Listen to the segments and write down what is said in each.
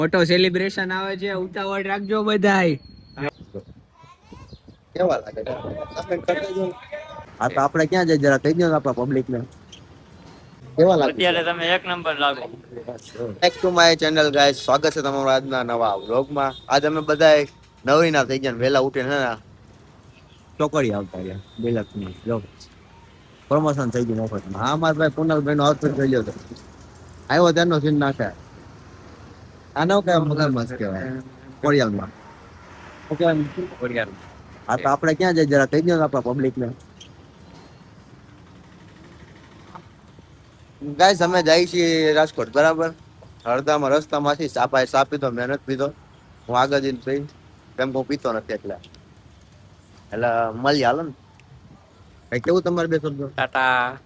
મોટો સેલિબ્રેશન આવે છે, ઉતાવળ રાખજો બધાય. કેવા લાગે કમેન્ટ કરી દેજો. હા તો આપણે ક્યાં જઈએ જરા કહી દો આપણા પબ્લિક ને કેવા લાગે. અત્યારે તમે એક નંબર લાગો. Back to my channel guys, સ્વાગત છે તમારું આજના નવા વ્લોગમાં. આજ અમે બધા નવી ના થઈ ગયા, વહેલા ઉઠીને ચોકડી આવતા રહ્યા. બેલકની જો પ્રમોશન થઈ ગયું મફતમાં. હા મારા ભાઈ કુનાલભાઈ નો આઉટફિટ જોઈ લ્યો તો આવ્યો તેનો સીન નાખે. આનો કે મગરમચ્છ કહેવાય કોરિયાલમાં. ઓકે હા તો આપણે ક્યાં જઈએ જરા કહી દો આપણા પબ્લિક ને. ગાઈસ અમે જાય છીએ રાજકોટ, બરાબર. અડધામાં રસ્તામાંથી સાપાએ સા પીધો, મહેનત પીધો. હું આગળ જઈને પી કેમ હું પીતો નથી એટલે મળી હાલો ને. કઈ કેવું તમારે બે શબ્દો? ટાટા.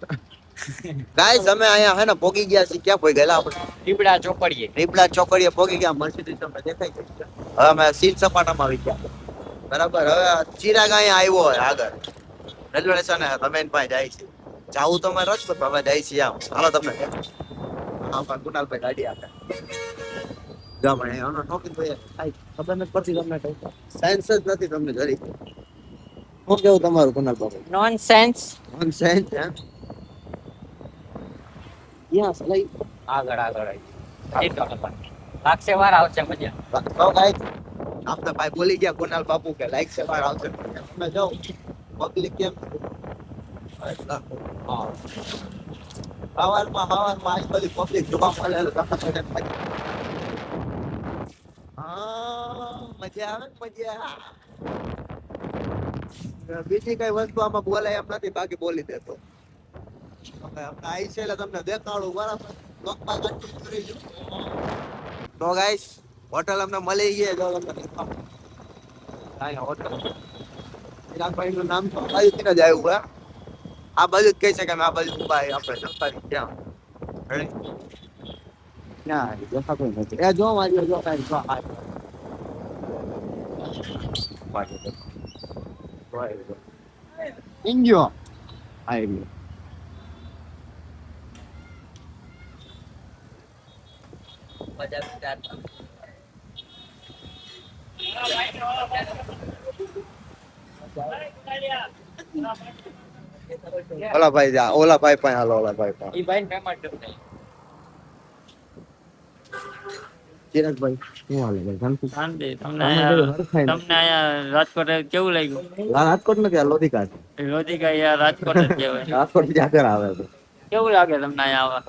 ગાઈસ અમે અહીંયા હે ને પોગી ગયા છીએ. ક્યાં પોઈ ગયેલા આપણે? રીબડા ચોપડીએ. રીબડા ચોકડીએ પોગી ગયા. મર્સિડીઝ તમને દેખાય છે. હવે અમે સીટ સપાટામાં આવી ગયા, બરાબર. હવે ચિરાગ અહીંયા આવ્યો હોય આગળ રેલવે સ્ટેશન. તમે એની પાસે જાય છે. જાવું તો અમારે રાજકોટ, હવે જાય છે આમ. હાલો તમને કુનાલભાઈ ગાડી આપે. જો ભાઈ આનો ટોપિક ભાઈ ખબર નથી પડતી તમને. કઈ સાયન્સ જ નથી તમને જરી. શું કેવું તમારું કુનાલભાઈ? નોનસેન્સ. નોનસેન્સ હે? યા સલાઈ આગળ આગળ લાગશે વાર આવશે મજા. તો ગાઈસ આપણા ભાઈ બોલી ગયા કુનાલ બાપુ કે લાઈક છે વાર આવશે. તમે જાઓ પબ્લિક કેમ હવારમાં આ બધી પબ્લિક જોવા મળે. હા મજા આવે મજા. બીજી કઈ વસ્તુ આમાં બોલાય એમ નથી, બાકી બોલી દેતો. આઈ છે એટલે તમને દેખાડું, બરાબર. તો ગાઈસ હોટલ અમને મળી ગઈ. જો તમને હોટલ ચિરાગભાઈ નું નામ તો બાજુથી જ આવ્યું. આ બાજુ જ કહી છે કે આ બાજુ ભાઈ આપણે સરકારી ક્યાં ના દેખાતું નથી. એ જો મારી જો કાઈ જો ઇન્ડિયો આવી ઓલા ભાઈ જા ઓલા ભાઈ પાસે હાલો. ઓલા ભાઈ પાસે ઈ ભાઈ પેમેન્ટ દે. ચિરાગભાઈ શું હાલે ભાઈ? શાંતિ. તમને અહીંયા રાજકોટ કેવું લાગ્યું? રાજકોટ નથી, આ લોધિકા છે. લોધિકા યાર રાજકોટ જ કહેવાય. રાજકોટ થી આગળ આવે છે. કેવું લાગે તમને અહીંયા આવવા?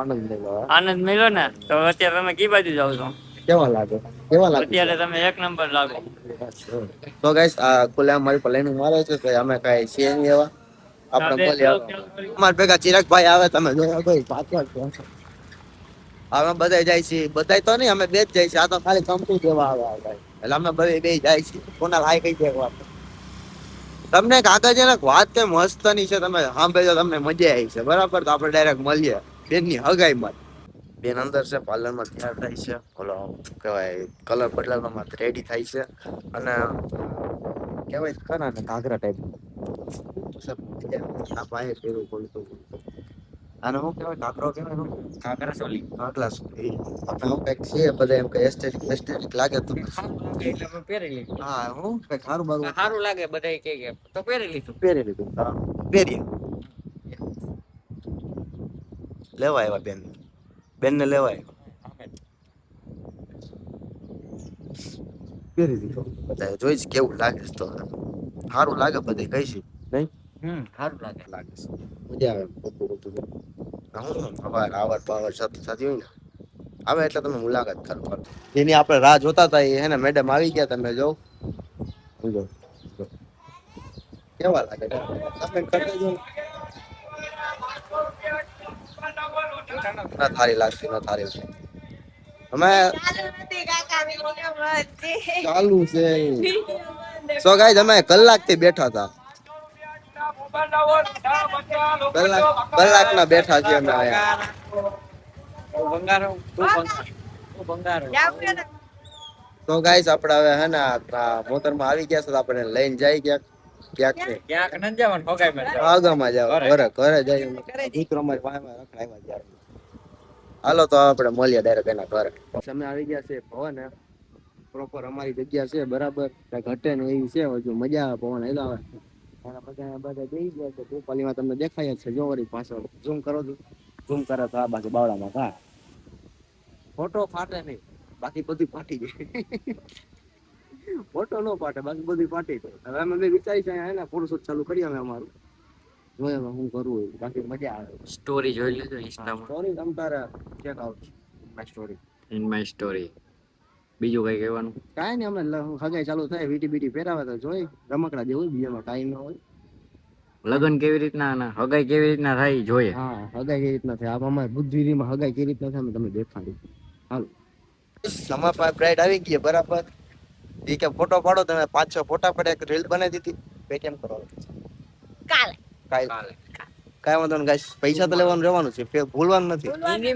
આનંદ મળ્યો. આનંદ મળ્યો ને? તો અત્યારે તમે કી બાજુ જાવ છો? કેવા લાગે? કેવા લાગે? અત્યારે તમે એક નંબર લાગો. તો ગાઈસ આ ખુલ્લા અમારી પ્લેન મારે છે કે અમે કઈ છીએ નહીં એવા. આપણે બોલી અમાર ભેગા ચિરાગભાઈ આવે, તમે જોયા ભાઈ પાછળ છે. અમે બધા જાય છે, બધા તો નહીં, અમે બે જ જાય છે. આ તો ખાલી કંપની દેવા આવે ભાઈ. એટલે અમે બધા બે જાય છે. કોના લાય કઈ દે વાત તમને કાગળ છે ને વાત કે મસ્ત ની છે. તમે સાંભળજો તમને મજા આવી છે, બરાબર. તો આપણે ડાયરેક્ટ મળીએ બેનની હગાઈમાં. બેન અંદર છે, પાર્લરમાં તૈયાર થાય છે. ઓલો કહેવાય કલર બદલાવવામાં રેડી થાય છે. અને કહેવાય ખરા ને ઘાઘરા ટાઈપ આ પાસે પહેરવું પડતું. આને શું કહેવાય? ઘાઘરો કહેવાય. કાકરા સોલી. ઘાઘરા સોલી આપણે કંઈક છે બધા એમ કે એસ્થેટિક લાગે તો એટલે મેં પહેરી લીધું. હા હું કંઈક સારું બારું સારું લાગે બધાય કે તો પહેરી લીધું. પહેરી લીધું. હા પહેરીએ લેવા આવ્યા બેનને લેવા આવ્યા. પહેરી દીધું. બધા જોઈશ કેવું લાગે છે. તો સારું લાગે બધે કઈ છે નહીં. સારું લાગે. લાગે છે મજા આવે. હું અવાર પાવર સાથે હોય ને આવે એટલે તમે મુલાકાત કરો. એની આપણે રાહ જોતા હતા. એ ને મેડમ આવી ગયા. તમે જો કેવા લાગે કમેન્ટ કરી દેજો. ના થારી લાગતી ના થારી અમે ચાલુ છે. સો ગાઈસ અમે કલાકથી બેઠા હતા. કલાક ના બેઠા છીએ અમે અહીંયા. તો ગાઈસ આપણે હવે હે ને મોટરમાં આવી ગયા છે. તો આપણે લઈને જાય ક્યાંક ન જવાનું હોગાઈ માં આગળમાં જાવ. ઘરે જાય દીકરો મારી પાસે રખડાવ્યા. હાલો તો આપણે મળીએ ડાયરેક્ટ એના ઘરે. અમે આવી ગયા છે ભવન પ્રોપર અમારી જગ્યા છે બરાબર, કઈ ઘટે ને એવી છે. હજુ મજા આવે પવન હેલા આવે. એના બધા બેસી ગયા છે. ટોપાલીમાં તમને દેખાય જ છે. જો વળી પાછળ ઝૂમ કરો છો, ઝૂમ કરે તો આ બાજુ બાવળામાં ઘા. ફોટો ફાટે નહીં, બાકી બધી ફાટી જાય. ફોટો નો ફાટે, બાકી બધી ફાટી જાય. હવે અમે બે વિચારી છે ને ફોટોશૂટ ચાલુ કરીએ અમે અમારું. જોઈએ હવે શું કરવું હોય, બાકી મજા આવે. સ્ટોરી જોઈ લેજો ઇન્સ્ટામાં. સ્ટોરી તમ તારે check out my story. In my story. બીજું કઈ કહેવાનું? કાંઈ નહીં, અમે હગાઈ ચાલુ થાય વીટી બીટી ફેરાવે તો જોઈ રમકડા જેવું બીજામાં કાંઈ ન હોય. લગન કેવી રીતના અને હગાઈ કેવી રીતના થાય ઈ જોઈએ. હા, હગાઈ કેવી રીતના થાય આપ અમારે બુદ્ધિમાં હગાઈ કેવી રીતના થાય અમે તમને દેખાડી. હાલો સમા પાસે બ્રાઇડ આવી ગઈ બરાબર. ઈ કે ફોટો પાડો, તમે 5-6 ફોટા પડ્યા, એક રીલ બનાવી દીધી. પેટીએમ કરો કાલે કાલે કાંઈ વાંધો નહીં ગાઈસ, પૈસા તો લેવાનું રહેવાનું છે, ભૂલવાનું નથી. हिंदी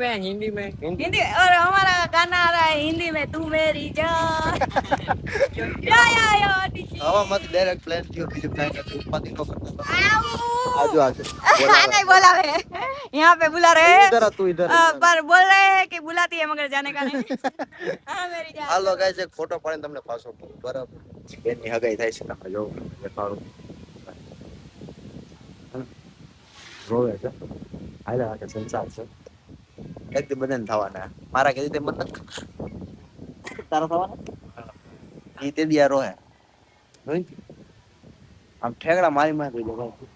में हिंदी और हमारा गाना आ रहा है हिंदी में, तू मेरी जान या હવા મત ડાયરેક્ટ પ્લેન થયો, બીજું કાંઈ નથી. ઉપાધિ ન કરતા. आजो आजो नहीं बोला है, यहाँ पे बुला रहे हैं इधर आ तू इधर पर बोल रहे हैं कि बुलाती है मगर जाने का नहीं। हाँ मेरी जान। હાલો ગાઈસ એક ફોટો પાડીને તમને પાછો બરાબર બેનની હગાઈ થાય છે. તમે જો દેખાડું રોવે છે. હાલા કે સંસાર છે એક દી બધાને થવાના. મારા કે રીતે મત તારા થવાના ઈ તે દિયા રોહે જોઈ આમ ઠેકડા મારી મારી દો ભાઈ.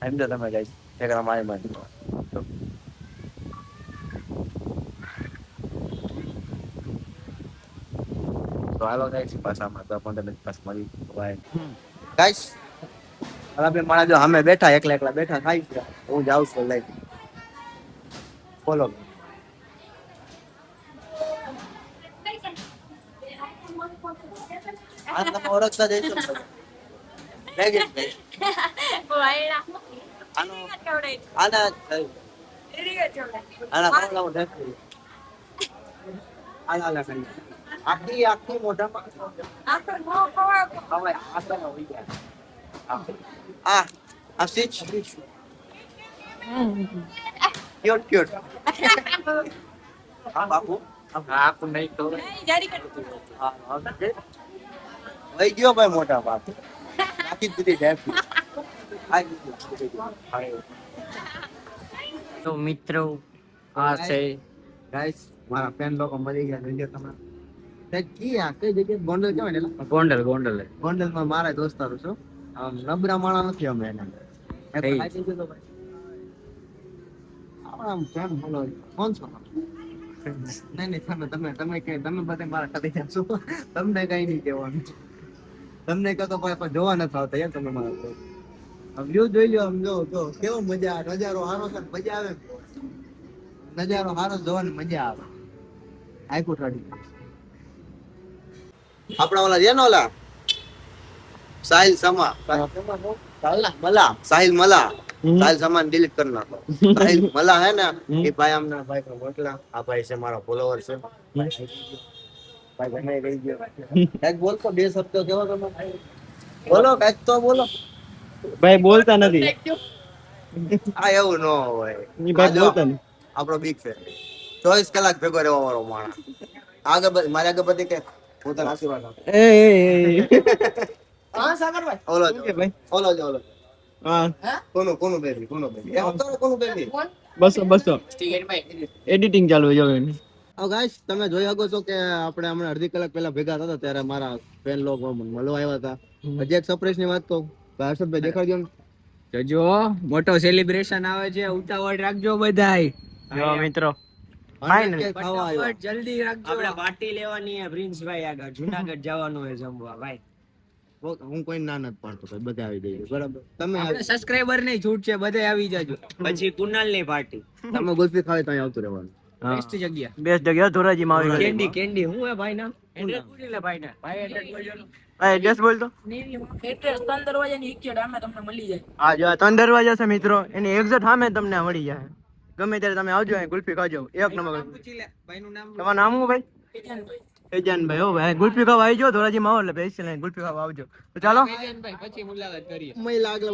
સમજો તમે ગાઈસ, ઠેકડા મારી મારી તો હાલો ગાઈસ પાછામાં તો 15 મિનિટ પાસ મળી બાય ગાઈસ. હવે બે માણસ જો અમે બેઠા એકલા એકલા બેઠા ખાઈ ગયા. હું જાઉં છું લઈ ફોલો. આ તમે ઓળખતા જઈશો લઈ ગઈ ગાઈસ. આનો આના આના કોણ લાવો દેખ આલા આલા ખાઈ આખી આખી મોઢામાં હવે આ તો હોઈ ગયા. આ સ્વિચ ક્યુટ ક્યુટ. હા બાપુ आपको नहीं तो जारी कर હા વઈ ગયો ભાઈ મોટા બાપ. નાખી દીધી ઢેફી. तो मित्रों आ से ગાઈસ મારા ફેન લોકો મળી ગયા. જોજો તમે તે કી આ કઈ જગ્યાએ ગોંડલ કહેવાય ને गोंडल गोंडल है ગોંડલમાં મારા દોસ્તારો છો. આમ નબળા માણા નથી અમે એના. hey. આમ કેમ બોલો કોણ છો? નહીં તમે તમે તમે કે તમે બધે મારા ખાતે છો. તમને કઈ નહીં કહેવાનું. તમને કહો તો પણ જોવા નથી આવતા યાર તમે મારા. આમ વ્યૂ જોઈ લો, આમ જો જો કેવો મજા આવે. નજારો હારો છે, મજા આવે. નજારો હારો જોવાની મજા આવે. આઈકો ઠાડી આપણા ઓલા છે ને ઓલા સાહિલ સમા મલા સાહિલ મલા સાહિલ સમાન ડિલીટ કરી નાખો. સાહિલ મલા હે ને એ ભાઈ આમના ભાઈ કો મોકલા. આ ભાઈ છે મારો ફોલોવર છે. ભાઈ ગમે ગઈ ગયો. કાઈક બોલ તો બે શબ્દ કેવો તમે બોલો, કાઈક તો બોલો. ભાઈ બોલતા નથી. આ એવું ન હોય. ઈ ભાઈ બોલતા નથી. આપણો બિગ ફેન 24 કલાક ભેગો રહેવા વાળો માણસ. આગળ મારી આગળ બધી કે પોતાના આશીર્વાદ આપો. એ હા સાગરભાઈ ઓલો જો ભાઈ ઓલો જો ઓલો હા કોનું બેબી એ હતો કોનું બેબી 200 એડિટિંગ ચાલુ છે જો એની. હવે ગાઈસ તમે જોઈ શકો છો કે આપણે હમણાં અડધી કલાક પહેલા ભેગા થતા ત્યારે મારા ફેન લોકો મળવા આવ્યા હતા. હજી એક સરપ્રાઈઝ ની વાત કહું તો હર્ષદભાઈ દેખાડજો ને. જોજો મોટો સેલિબ્રેશન આવે છે, ઉતાવળ રાખજો બધાય. જો મિત્રો Finally ખાવા આવ્યા. ફટાફટ જલ્દી રાખજો. આપણે પાર્ટી લેવાની છે પ્રિન્સભાઈ આગળ જુનાગઢ જવાનું છે જમવા ભાઈ. હું કોઈ ના નથી પાડતો ભાઈ, બધા આવી જઈએ બરાબર. તમે આપણે સબસ્ક્રાઇબર નહીં છૂટ છે, બધે આવી જાજો. પછી કુનાલ ની પાર્ટી તમે ગુલ્ફી ખાવી ત્યાં આવતું રહેવાનું. બેસ્ટ જગ્યા. બેસ્ટ જગ્યા ધોરાજી માં આવી કેન્ડી કેન્ડી હું હે ભાઈ નામ એડ્રેસ પૂછી લે ભાઈ ના. ભાઈ એડ્રેસ બોલજો. ભાઈ એડ્રેસ બોલ તો. एड्रेस 3 दरवाजा ની ઇક્કેડ અમે તમને મળી જાય. હા જો 3 દરવાજા છે મિત્રો, એની એક્ઝેક્ટ સામે તમને મળી જાય. ગમે ત્યારે તમે આવજો અહીં ગુલ્ફી ખાજો. એક નંબર. પૂછી લે ભાઈ નું નામ. તમારું નામ શું ભાઈ? એજાનભાઈ. હો ભાઈ ગુલ્ફી ખાવા આવી જો ધોરાજી માં આવો એટલે બેસી લઈને ગુલ્ફી ખાવા આવજો. તો ચાલો ભાઈ પછી મુલાકાત કરીએ. મય લાગલા